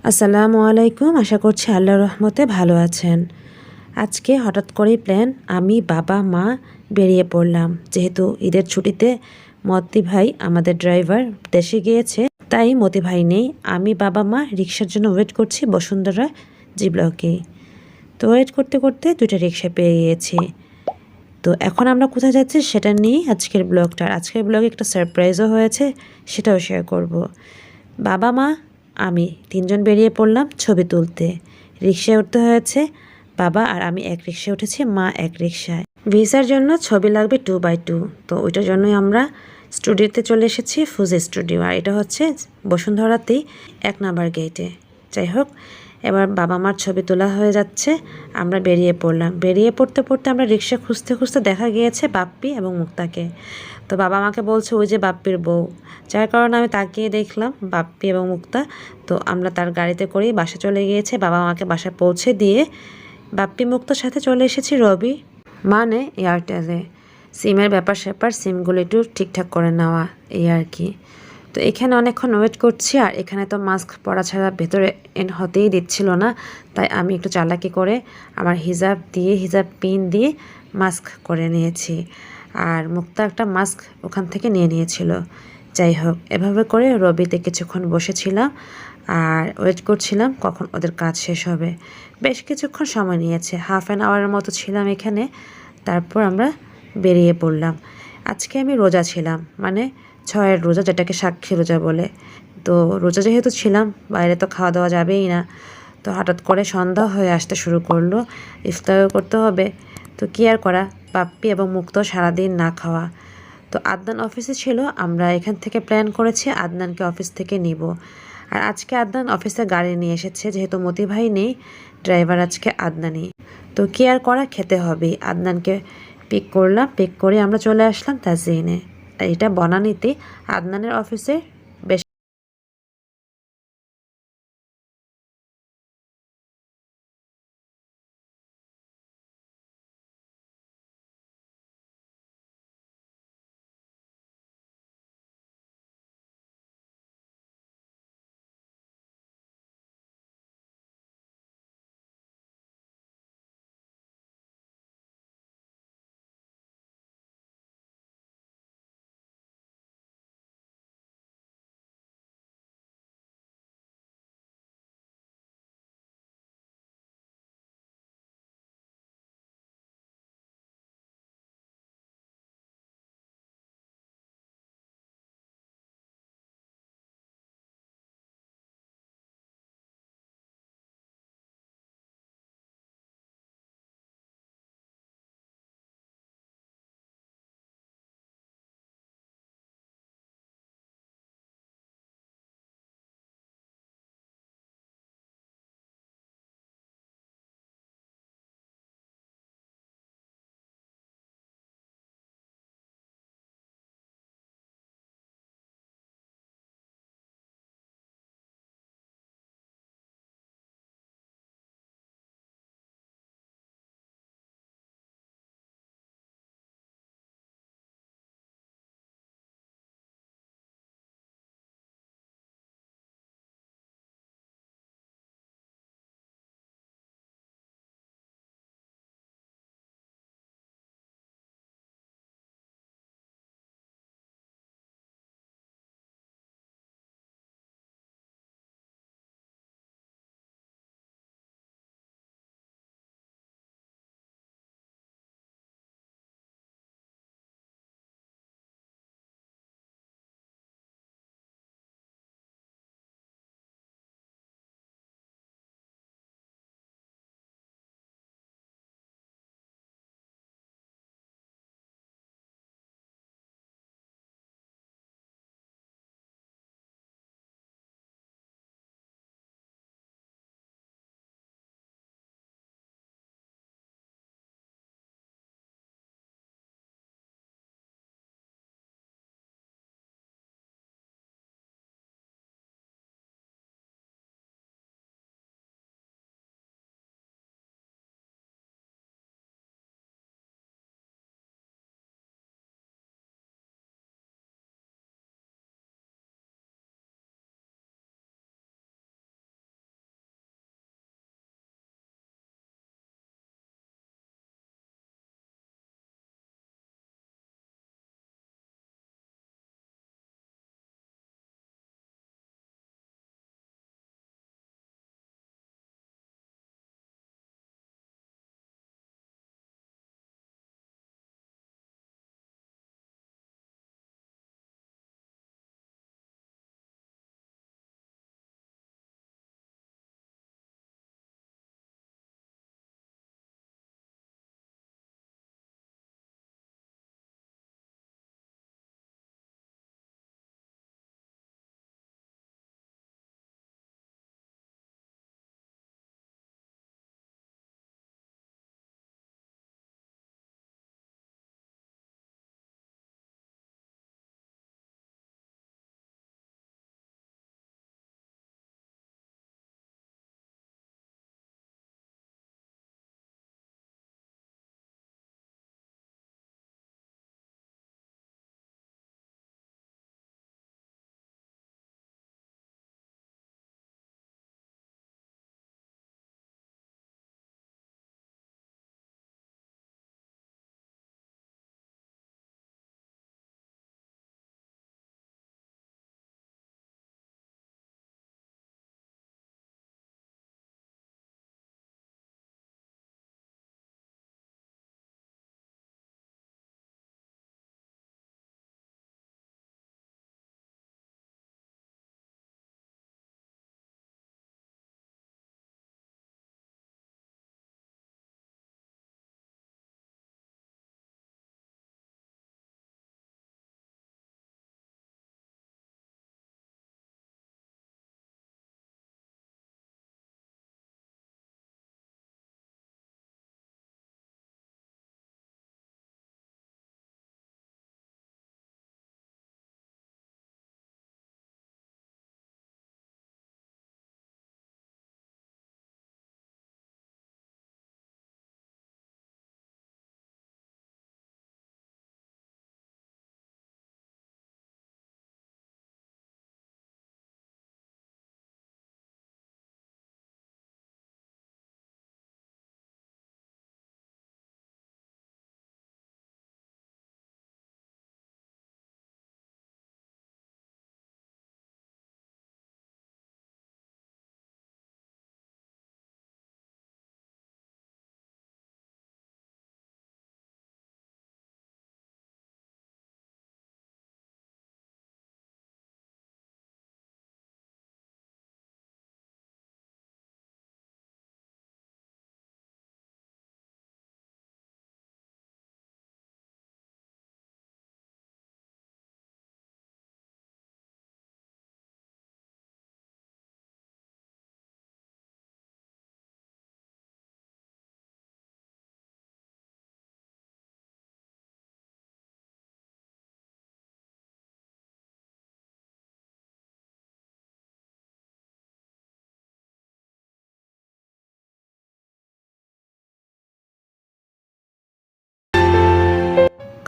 আসসালামু আলাইকুম। আশা করছি আল্লাহর রহমতে ভালো আছেন। আজকে হঠাৎ করেই প্ল্যান, আমি বাবা মা বেরিয়ে পড়লাম। যেহেতু ঈদের ছুটিতে মতি ভাই আমাদের ড্রাইভার দেশে গিয়েছে, তাই মতি ভাই নেই। আমি বাবা মা রিক্সার জন্য ওয়েট করছি বসুন্ধরা জি ব্লকে। তো ওয়েট করতে করতে দুইটা রিক্সা পেয়ে গিয়েছি। তো এখন আমরা কোথায় যাচ্ছি সেটা নিয়েই আজকের ব্লগটা। আজকের ব্লগে একটা সারপ্রাইজও হয়েছে, সেটাও শেয়ার করব। বাবা মা আমি তিনজন বেরিয়ে পড়লাম ছবি তুলতে। রিক্সায় উঠতে হয়েছে, বাবা আর আমি এক রিক্সায় উঠেছি, মা এক রিক্সায়। ভিসার জন্য ছবি লাগবে 2x2। তো ওইটার জন্যই আমরা স্টুডিওতে চলে এসেছি, ফুজি স্টুডিও। আর এটা হচ্ছে বসুন্ধরাতেই 1 নাম্বার গেটে। যাই হোক, এবার বাবা মার ছবি তোলা হয়ে যাচ্ছে, আমরা বেরিয়ে পড়লাম। বেরিয়ে পড়তে পড়তে আমরা রিক্সা খুঁজতে খুঁজতে দেখা গিয়েছে বাপ্পি এবং মুক্তাকে। তো বাবা আমাকে বলছে ওই যে বাপ্পির বউ, যার কারণে আমি তাকিয়ে দেখলাম বাপ্পি এবং মুক্তা। তো আমরা তার গাড়িতে করেই বাসা চলে গিয়েছে। বাবা আমাকে বাসায় পৌঁছে দিয়ে বাপ্পি মুক্তার সাথে চলে এসেছি রবি মানে এয়ারটেলে। সিমের ব্যাপার স্যাপার, সিমগুলো একটু ঠিকঠাক করে নেওয়া, এই আর কি। তো এখানে অনেকক্ষণ ওয়েট করছি, আর এখানে তো মাস্ক পরা ছাড়া ভেতরে হতেই দিচ্ছিল না। তাই আমি একটু চালাকি করে আমার হিজাব পিন দিয়ে মাস্ক করে নিয়েছি। আর মুক্তা একটা মাস্ক ওখান থেকে নিয়ে নিয়েছিল। যাই হোক, এভাবে করে রবিতে কিছুক্ষণ বসেছিলাম আর ওয়েট করছিলাম কখন ওদের কাজ শেষ হবে। বেশ কিছুক্ষণ সময় নিয়েছে, হাফ অ্যান আওয়ারের মতো ছিলাম এখানে। তারপর আমরা বেরিয়ে পড়লাম। আজকে আমি রোজা ছিলাম, মানে 6-এর রোজা, যেটাকে সাক্ষী রোজা বলে। তো রোজা যেহেতু ছিলাম, বাইরে তো খাওয়া দাওয়া যাবেই না। তো হঠাৎ করে সন্ধ্যা হয়ে আসতে শুরু করলো, ইফতারও করতে হবে। তো কী আর করা, বাপ্পি এবং মুক্ত সারাদিন না খাওয়া। তো আদনান অফিসে ছিল, আমরা এখান থেকে প্ল্যান করেছি আদনানকে অফিস থেকে নিব। আর আজকে আদনান অফিসে গাড়ি নিয়ে এসেছে, যেহেতু মতি ভাই নেই, ড্রাইভার আজকে আদনানই। তো কি আর করা, খেতে হবেই। আদনানকে পিক করলাম, পিক করে আমরা চলে আসলাম তাজরিনে। আর এটা বনানীতে আদনানের অফিসে। বেশ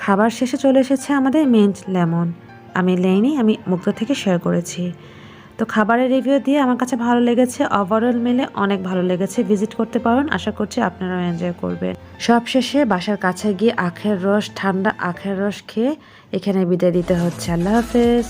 খাবার শেষে চলে এসেছে আমাদের মিন্ট লেমন। আমি লেইনি, আমি মুগ্ধ থেকে শেয়ার করেছি। তো খাবারের রিভিউ দিয়ে আমার কাছে ভালো লেগেছে, ওভারঅল মিলে অনেক ভালো লেগেছে। ভিজিট করতে পারেন, আশা করছি আপনারাও এনজয় করবেন। সব শেষে বাসার কাছে গিয়ে আখের রস, ঠান্ডা আখের রস খেয়ে এখানে বিদায় দিতে হচ্ছে। আল্লাহ হাফেজ।